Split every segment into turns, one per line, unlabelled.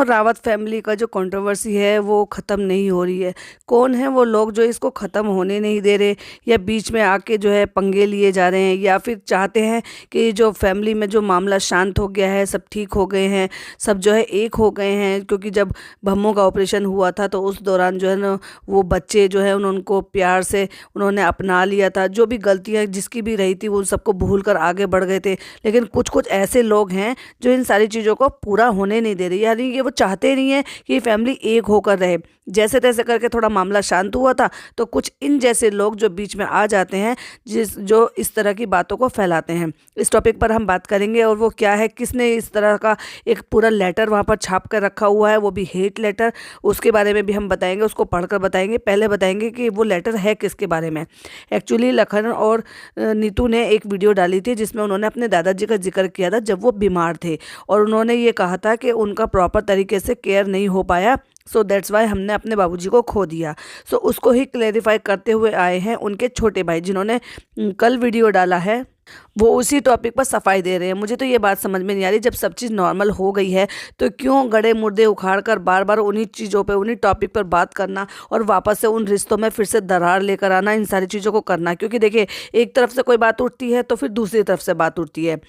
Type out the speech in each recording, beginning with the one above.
और रावत फैमिली का जो कंट्रोवर्सी है वो ख़त्म नहीं हो रही है। कौन है वो लोग जो इसको ख़त्म होने नहीं दे रहे, या बीच में आके जो है पंगे लिए जा रहे हैं, या फिर चाहते हैं कि जो फैमिली में जो मामला शांत हो गया है, सब ठीक हो गए हैं, सब जो है एक हो गए हैं। क्योंकि जब भम्मों का ऑपरेशन हुआ था तो उस दौरान जो है ना वो बच्चे जो है उनको प्यार से उन्होंने अपना लिया था। जो भी गलतियाँ जिसकी भी रही थी वो उन सबको भूल कर आगे बढ़ गए थे। लेकिन कुछ कुछ ऐसे लोग हैं जो इन सारी चीज़ों को पूरा होने नहीं दे रही, यानी ये वो चाहते नहीं है कि फैमिली एक होकर रहे। जैसे तैसे करके थोड़ा मामला शांत हुआ था तो कुछ इन जैसे लोग जो बीच में आ जाते हैं, जो इस तरह की बातों को फैलाते हैं। इस टॉपिक पर हम बात करेंगे, और वो क्या है, किसने इस तरह का एक पूरा लेटर वहाँ पर छाप कर रखा हुआ है, वो भी हेट लेटर। उसके बारे में भी हम बताएंगे, उसको पढ़कर बताएंगे। पहले बताएंगे कि वो लेटर है किसके बारे में। एक्चुअली लखन और नीतू ने एक वीडियो डाली थी जिसमें उन्होंने अपने दादाजी का जिक्र किया था जब वो बीमार थे, और उन्होंने ये कहा था कि उनका प्रॉपर तरीके से केयर नहीं हो पाया, सो दैट्स वाई हमने अपने बाबूजी को खो दिया। सो उसको ही क्लेरिफाई करते हुए आए हैं उनके छोटे भाई, जिन्होंने कल वीडियो डाला है। वो उसी टॉपिक पर सफाई दे रहे हैं। मुझे तो ये बात समझ में नहीं आ रही, जब सब चीज़ नॉर्मल हो गई है तो क्यों गड़े मुर्दे उखाड़ कर बार बार उन्हीं चीज़ों पे, उन्हीं टॉपिक पर बात करना, और वापस से उन रिश्तों में फिर से दरार लेकर आना, इन सारी चीज़ों को करना। क्योंकि देखिए, एक तरफ से कोई बात उठती है तो फिर दूसरी तरफ से बात उठती है,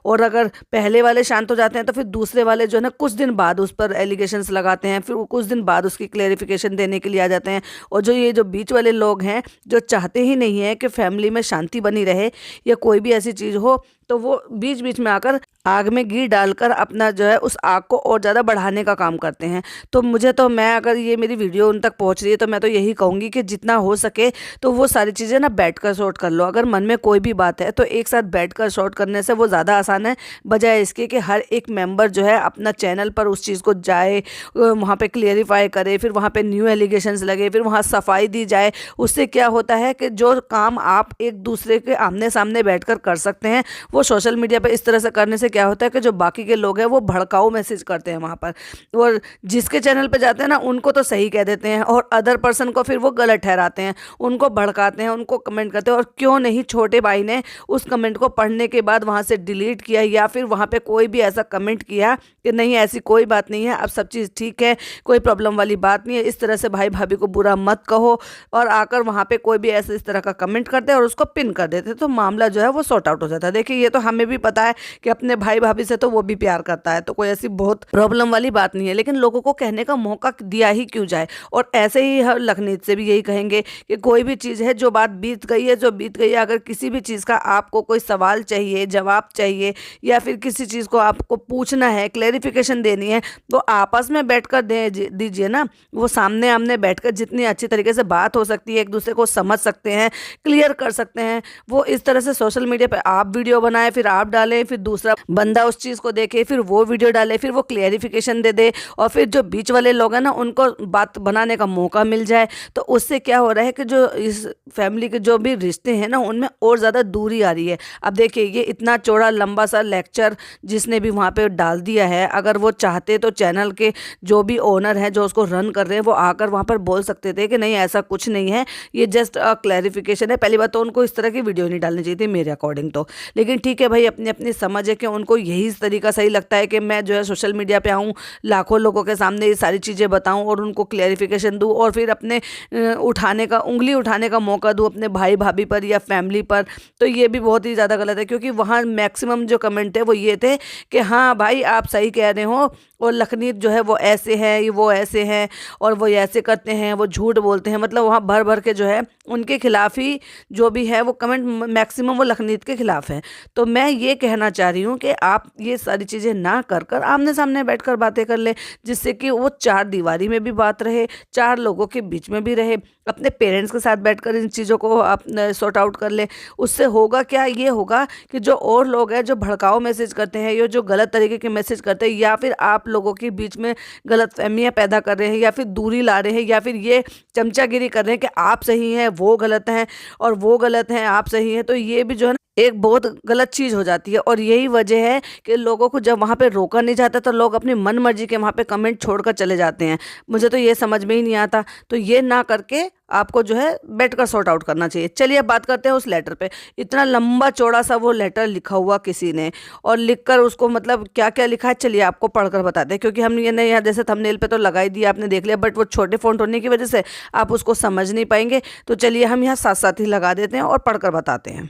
और अगर पहले वाले शांत हो जाते हैं तो फिर दूसरे वाले जो है ना कुछ दिन बाद उस पर एलिगेशंस लगाते हैं, फिर कुछ दिन बाद उसकी क्लेरिफिकेशन देने के लिए आ जाते हैं। और जो बीच वाले लोग हैं जो चाहते ही नहीं है कि फैमिली में शांति बनी रहे या कोई भी ऐसी चीज़ हो, तो वो बीच बीच में आकर आग में घी डालकर अपना जो है उस आग को और ज़्यादा बढ़ाने का काम करते हैं। तो मैं अगर ये मेरी वीडियो उन तक पहुंच रही है तो मैं तो यही कहूँगी कि जितना हो सके तो वो सारी चीज़ें ना बैठकर सॉर्ट कर लो। अगर मन में कोई भी बात है तो एक साथ बैठकर सॉर्ट करने से वो ज़्यादा आसान है, बजाय इसके कि हर एक मेंबर जो है अपना चैनल पर उस चीज़ को जाए, वहाँ पे क्लियरिफाई करे, फिर वहाँ पे न्यू एलिगेशंस लगे, फिर वहाँ सफाई दी जाए। उससे क्या होता है कि जो काम आप एक दूसरे के आमने सामने बैठकर कर सकते हैं, वो सोशल मीडिया पर इस तरह से करने से क्या होता है कि जो बाकी के लोग हैं वो भड़काऊ मैसेज करते हैं वहाँ पर, और जिसके चैनल पे जाते हैं ना उनको तो सही कह देते हैं, और अदर पर्सन को फिर वो गलत ठहराते हैं, उनको भड़काते हैं, उनको कमेंट करते हैं। और क्यों नहीं छोटे भाई ने उस कमेंट को पढ़ने के बाद वहाँ से डिलीट किया, या फिर वहाँ पे कोई भी ऐसा कमेंट किया कि नहीं ऐसी कोई बात नहीं है, अब सब चीज़ ठीक है, कोई प्रॉब्लम वाली बात नहीं है, इस तरह से भाई भाभी को बुरा मत कहो। और आकर वहाँ पे कोई भी ऐसे इस तरह का कमेंट करते हैं और उसको पिन कर देते हैं, तो मामला जो है वो सॉर्ट आउट हो जाता है। देखिए, ये तो हमें भी पता है कि अपने भाई भाभी से तो वो भी प्यार करता है, तो कोई ऐसी बहुत प्रॉब्लम वाली बात नहीं है, लेकिन लोगों को कहने का मौका दिया ही क्यों जाए। और ऐसे ही हम लखनीत से भी यही कहेंगे कि कोई भी चीज़ है, जो बात बीत गई है, जो बीत गई है, अगर किसी भी चीज़ का आपको कोई सवाल चाहिए, जवाब चाहिए, या फिर किसी चीज़ को आपको पूछना है, क्लेरिफिकेशन देनी है, तो आपस में बैठकर दे दीजिए ना। वो सामने आमने बैठकर जितनी अच्छी तरीके से बात हो सकती है, एक दूसरे को समझ सकते हैं, क्लियर कर सकते हैं, वो इस तरह से सोशल मीडिया पर आप वीडियो बनाए, फिर आप डालें, फिर दूसरा बंदा उस चीज़ को देखे, फिर वो वीडियो डाले, फिर वो क्लियरिफिकेशन दे, और फिर जो बीच वाले लोग हैं ना उनको बात बनाने का मौका मिल जाए, तो उससे क्या हो रहा है कि जो इस फैमिली के जो भी रिश्ते हैं ना उनमें और ज़्यादा दूरी आ रही है। अब देखिए, ये इतना चौड़ा लंबा सा लेक्चर जिसने भी वहाँ पे डाल दिया है, अगर वो चाहते तो चैनल के जो भी ओनर हैं, जो उसको रन कर रहे हैं, वो आकर वहाँ पर बोल सकते थे कि नहीं ऐसा कुछ नहीं है, ये जस्ट क्लैरिफिकेशन है। पहली बात तो उनको इस तरह की वीडियो नहीं डालनी चाहिए थी मेरे अकॉर्डिंग तो। लेकिन ठीक है भाई, अपनी अपनी समझ है कि उनको यही तरीका सही लगता है कि मैं जो है सोशल मीडिया पे आऊँ, लाखों लोगों के सामने ये सारी चीज़ें बताऊँ और उनको क्लैरिफिकेशन दूँ, और फिर अपने उंगली उठाने का मौका दूँ अपने भाई भाभी पर या फैमिली पर। तो ये भी बहुत ही ज़्यादा गलत है, क्योंकि वहाँ मैक्सिमम जो कमेंट है वो ये थे कि हाँ भाई आप सही कह रहे हो, और लखनीत जो है वो ऐसे है, वो ऐसे हैं, और वो ऐसे करते हैं, वो झूठ बोलते हैं। मतलब वहाँ भर भर के जो है उनके खिलाफ ही जो भी है वो कमेंट मैक्सिमम वो लखनीत के खिलाफ है। तो मैं ये कहना चाह रही हूँ कि आप ये सारी चीज़ें ना कर कर आमने सामने बैठकर बातें कर ले, जिससे कि वो चार दीवारी में भी बात रहे, चार लोगों के बीच में भी रहे। अपने पेरेंट्स के साथ बैठकर इन चीज़ों को आप सॉर्ट आउट कर ले। उससे होगा क्या, ये होगा कि जो और लोग हैं जो भड़काऊ मैसेज करते हैं या जो गलत तरीके के मैसेज करते हैं, या फिर आप लोगों के बीच में गलतफहमियां पैदा कर रहे हैं, या फिर दूरी ला रहे हैं, या फिर ये चमचागिरी कर रहे हैं कि आप सही हैं वो गलत हैं और वो गलत हैं आप सही हैं, तो ये भी जो है एक बहुत गलत चीज़ हो जाती है। और यही वजह है कि लोगों को जब वहाँ पे रोका नहीं जाता तो लोग अपनी मन मर्जी के वहाँ पे कमेंट छोड़कर चले जाते हैं। मुझे तो ये समझ में ही नहीं आता। तो ये ना करके आपको जो है बैठकर सॉर्ट आउट करना चाहिए। चलिए अब बात करते हैं उस लेटर पे। इतना लंबा चौड़ा सा वो लेटर लिखा हुआ किसी ने, और लिखकर उसको मतलब क्या क्या लिखा है चलिए आपको पढ़कर बताते हैं, क्योंकि हम ये नहीं यहाँ जैसे थंबनेल पे तो लगा ही दिया, आपने देख लिया, बट वो छोटे फ़ॉन्ट होने की वजह से आप उसको समझ नहीं पाएंगे। तो चलिए हम यहाँ साथ साथ ही लगा देते हैं और पढ़कर बताते हैं।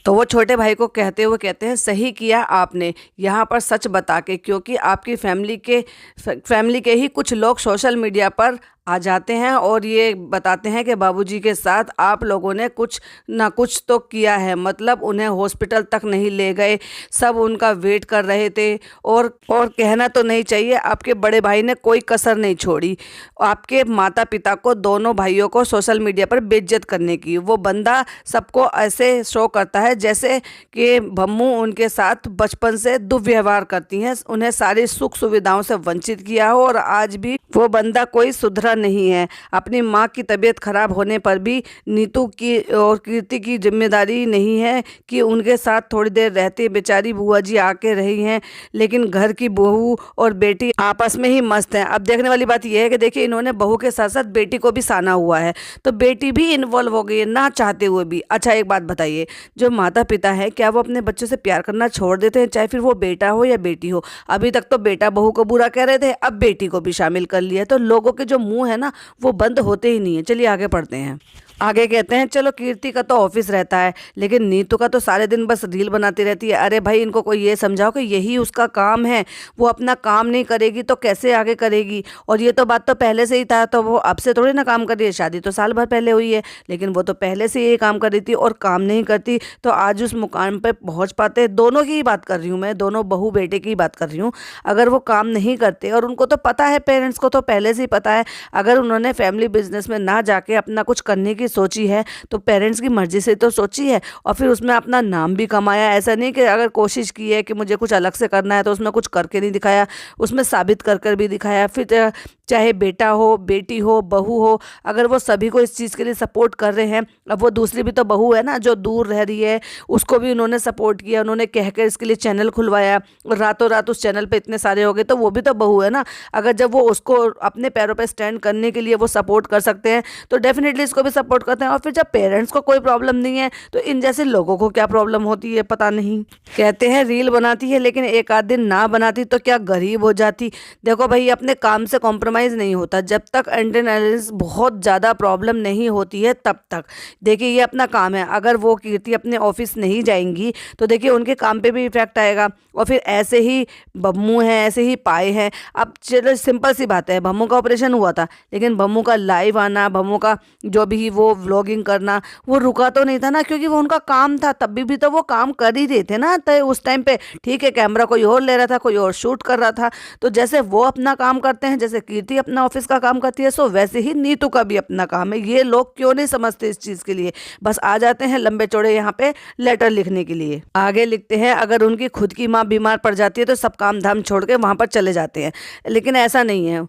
तो वो छोटे भाई को कहते हुए कहते हैं, सही किया आपने यहाँ पर सच बता के, क्योंकि आपकी फैमिली के ही कुछ लोग सोशल मीडिया पर आ जाते हैं और ये बताते हैं कि बाबूजी के साथ आप लोगों ने कुछ ना कुछ तो किया है, मतलब उन्हें हॉस्पिटल तक नहीं ले गए, सब उनका वेट कर रहे थे। और कहना तो नहीं चाहिए, आपके बड़े भाई ने कोई कसर नहीं छोड़ी आपके माता पिता को, दोनों भाइयों को सोशल मीडिया पर बेइज्जत करने की। वो बंदा सबको ऐसे शो करता है जैसे कि भम्मू उनके साथ बचपन से दुर्व्यवहार करती हैं, उन्हें सारी सुख सुविधाओं से वंचित किया हो, और आज भी वो बंदा कोई सुधरा नहीं है। अपनी माँ की तबीयत खराब होने पर भी नीतू की और कीर्ति की जिम्मेदारी नहीं है कि उनके साथ थोड़ी देर रहते। बेचारी बुआ जी आके रही हैं, लेकिन घर की बहू और बेटी आपस में ही मस्त हैं। अब देखने वाली बात यह है कि देखिए इन्होंने बहू के साथ साथ बेटी को भी साना हुआ है, तो बेटी भी इन्वॉल्व हो गई है ना चाहते हुए भी। अच्छा एक बात बताइए, जो माता पिता है क्या वो अपने बच्चों से प्यार करना छोड़ देते हैं, चाहे फिर वो बेटा हो या बेटी हो? अभी तक तो बेटा बहू को बुरा कह रहे थे, अब बेटी को भी शामिल कर लिया, तो लोगों के जो मुंह है ना वो बंद होते ही नहीं है। चलिए आगे पढ़ते हैं। आगे कहते हैं, चलो कीर्ति का तो ऑफिस रहता है, लेकिन नीतू का तो सारे दिन बस रील बनाती रहती है। अरे भाई इनको कोई ये समझाओ कि यही उसका काम है, वो अपना काम नहीं करेगी तो कैसे आगे करेगी? और ये तो बात तो पहले से ही था, तो वो अब से थोड़ी ना काम कर रही है, शादी तो साल भर पहले हुई है, लेकिन वो तो पहले से ये काम कर रही थी, और काम नहीं करती तो आज उस मुकाम पे पहुंच पाते। दोनों की ही बात कर रही हूँ मैं, दोनों बहू बेटे की ही बात कर रही हूँ। अगर वो काम नहीं करते, और उनको तो पता है, पेरेंट्स को तो पहले से ही पता है, अगर उन्होंने फैमिली बिजनेस में ना जाके अपना कुछ करने की सोची है तो पेरेंट्स की मर्जी से तो सोची है, और फिर उसमें अपना नाम भी कमाया। ऐसा नहीं कि अगर कोशिश की है कि मुझे कुछ अलग से करना है तो उसमें कुछ करके नहीं दिखाया, उसमें साबित कर कर भी दिखाया। फिर चाहे बेटा हो, बेटी हो, बहू हो, अगर वो सभी को इस चीज़ के लिए सपोर्ट कर रहे हैं, अब वो दूसरी भी तो बहू है ना जो दूर रह रही है, उसको भी उन्होंने सपोर्ट किया, उन्होंने कहकर इसके लिए चैनल खुलवाया, और रातों रात उस चैनल पे इतने सारे हो गए, तो वो भी तो बहू है ना। अगर जब वो उसको अपने पैरों पे स्टैंड करने के लिए वो सपोर्ट कर सकते हैं तो डेफिनेटली इसको भी सपोर्ट करते हैं। और फिर जब पेरेंट्स को कोई प्रॉब्लम नहीं है तो इन जैसे लोगों को क्या प्रॉब्लम होती है पता नहीं। कहते हैं रील बनाती है लेकिन एक आध दिन ना बनाती तो क्या गरीब हो जाती। देखो भाई अपने काम से कॉम्प्रोमाइज़ नहीं होता, जब तक एंटेनालिस बहुत ज़्यादा प्रॉब्लम नहीं होती है तब तक। देखिए ये अपना काम है, अगर वो कीर्ति अपने ऑफिस नहीं जाएंगी तो देखिए उनके काम पे भी इफेक्ट आएगा। और फिर ऐसे ही बम्मू हैं, ऐसे ही पाए हैं। अब चलो सिंपल सी बात है, बम्मू का ऑपरेशन हुआ था, लेकिन बम्मू का लाइव आना, बम्मू का जो भी वो व्लॉगिंग करना, वो रुका तो नहीं था ना, क्योंकि वो उनका काम था। तब भी तो वो काम कर ही रहे थे ना, तो उस टाइम पे ठीक है कैमरा कोई और ले रहा था, कोई और शूट कर रहा था। तो जैसे वो अपना काम करते हैं, जैसे कीर्ति अपना ऑफिस का काम करती है, सो वैसे ही नीतू का भी अपना काम है। ये लोग क्यों नहीं समझते इस चीज़ के लिए, बस आ जाते हैं लंबे चौड़े यहाँ पे लेटर लिखने के लिए। आगे लिखते हैं, अगर उनकी खुद की माँ बीमार पड़ जाती है तो सब काम धाम छोड़ के वहाँ पर चले जाते हैं, लेकिन ऐसा नहीं है।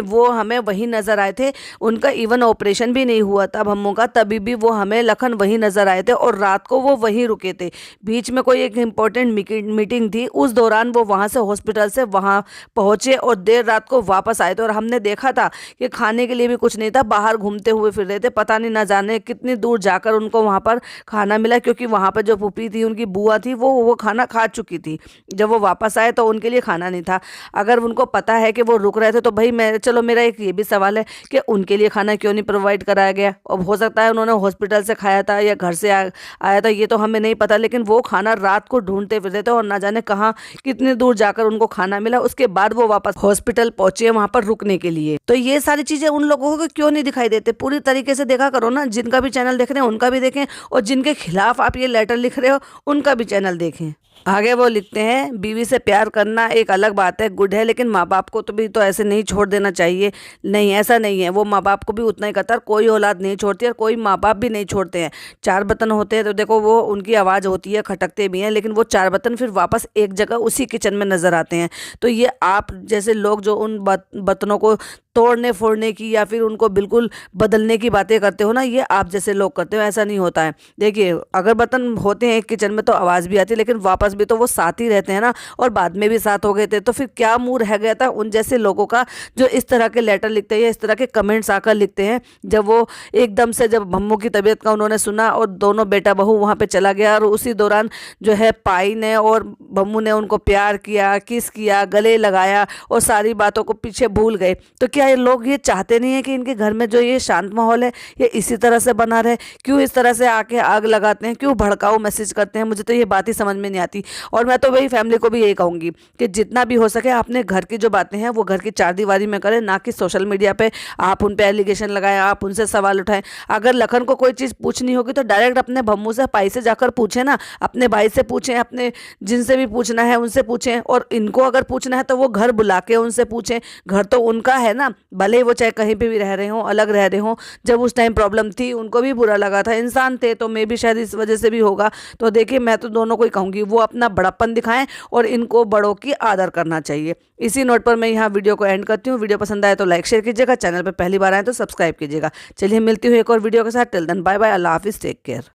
वो हमें वहीं नज़र आए थे, उनका इवन ऑपरेशन भी नहीं हुआ था बम्मू का, तभी भी वो हमें लखन वहीं नज़र आए थे, और रात को वो वहीं रुके थे। बीच में कोई एक इम्पोर्टेंट मीटिंग थी, उस दौरान वो वहाँ से हॉस्पिटल से वहाँ पहुँचे और देर रात को वापस आए थे। और हमने देखा था कि खाने के लिए भी कुछ नहीं था, बाहर घूमते हुए फिर रहे थे, पता नहीं ना जाने कितनी दूर जाकर उनको वहाँ पर खाना मिला, क्योंकि वहाँ पर जो पुप्पी थी, उनकी बुआ थी, वो खाना खा चुकी थी। जब वो वापस आए तो उनके लिए खाना नहीं था। अगर उनको पता है कि वो रुक रहे थे तो भाई मेरा एक ये भी सवाल है कि उनके लिए खाना क्यों नहीं प्रोवाइड कराया गया। और हो सकता है उन्होंने हॉस्पिटल से खाया था या घर से आया था, ये तो हमें नहीं पता, लेकिन वो खाना रात को ढूंढते फिरते थे और ना जाने कहाँ कितनी दूर जाकर उनको खाना मिला। उसके बाद वो वापस हॉस्पिटल पहुंचे वहां पर रुकने के लिए। तो ये सारी चीजें उन लोगों को क्यों नहीं दिखाई देते? पूरी तरीके से देखा करो ना, जिनका भी चैनल देख रहे हैं उनका भी देखें, और जिनके खिलाफ आप ये लेटर लिख रहे हो उनका भी चैनल देखें। आगे वो लिखते हैं, बीवी से प्यार करना एक अलग बात है, गुड है, लेकिन माँ बाप को तो भी तो ऐसे नहीं छोड़ देना चाहिए। नहीं ऐसा नहीं है, वो माँ बाप को भी उतना ही करता है, कोई औलाद नहीं छोड़ती और कोई माँ बाप भी नहीं छोड़ते हैं। चार बर्तन होते हैं तो देखो वो उनकी आवाज़ होती है, खटकते भी हैं, लेकिन वो चार बर्तन फिर वापस एक जगह उसी किचन में नज़र आते हैं। तो ये आप जैसे लोग जो उन बर्तनों को तोड़ने फोड़ने की या फिर उनको बिल्कुल बदलने की बातें करते हो ना, ये आप जैसे लोग करते हो, ऐसा नहीं होता है। देखिए, अगर बर्तन होते हैं एक किचन में तो आवाज़ भी आती है, लेकिन वापस भी तो वो साथ ही रहते हैं ना, और बाद में भी साथ हो गए थे, तो फिर क्या मुँह रह गया था उन जैसे लोगों का जो इस तरह के लेटर लिखते हैं या इस तरह के कमेंट्स आकर लिखते हैं। जब वो एकदम से जब बम्मू की तबीयत का उन्होंने सुना और दोनों बेटा बहू वहाँ पे चला गया, और उसी दौरान जो है पाई ने और बम्मू ने उनको प्यार किया, किस किया, गले लगाया और सारी बातों को पीछे भूल गए। तो क्या ये लोग ये चाहते नहीं है कि इनके घर में जो ये शांत माहौल है ये इसी तरह से बना रहे? क्यों इस तरह से आके आग लगाते हैं, क्यों भड़काऊ मैसेज करते हैं? मुझे तो ये बात ही समझ में नहीं आती। और मैं तो वही फैमिली को भी यही कहूँगी कि जितना भी हो सके अपने घर की जो बातें हैं वो घर की चारदीवारी में करें, ना कि सोशल मीडिया पे आप उन पे एलिगेशन लगाएं, आप उनसे सवाल उठाएं। अगर लखन को कोई चीज़ पूछनी होगी तो डायरेक्ट अपने भम्मू से, पाई से जाकर पूछें ना, अपने भाई से पूछें, अपने जिनसे भी पूछना है उनसे पूछें। और इनको अगर पूछना है तो वो घर बुला के उनसे पूछें, घर तो उनका है ना, भले ही वो चाहे कहीं पे भी रह रहे हों, अलग रह रहे हों। जब उस टाइम प्रॉब्लम थी उनको भी बुरा लगा था, इंसान थे, तो मे भी शायद इस वजह से भी होगा। तो देखिए, मैं तो दोनों को ही कहूँगी वो अपना बड़प्पन दिखाएं और इनको बड़ों की आदर करना चाहिए। इसी नोट पर मैं यहाँ वीडियो को एंड करती हूँ। वीडियो पसंद आए तो लाइक शेयर कीजिएगा, चैनल पर पहली बार आए तो सब्सक्राइब कीजिएगा। चलिए मिलती हूँ एक और वीडियो के साथ। टिल देन बाय बाय, अल्लाह हाफिज़, टेक केयर।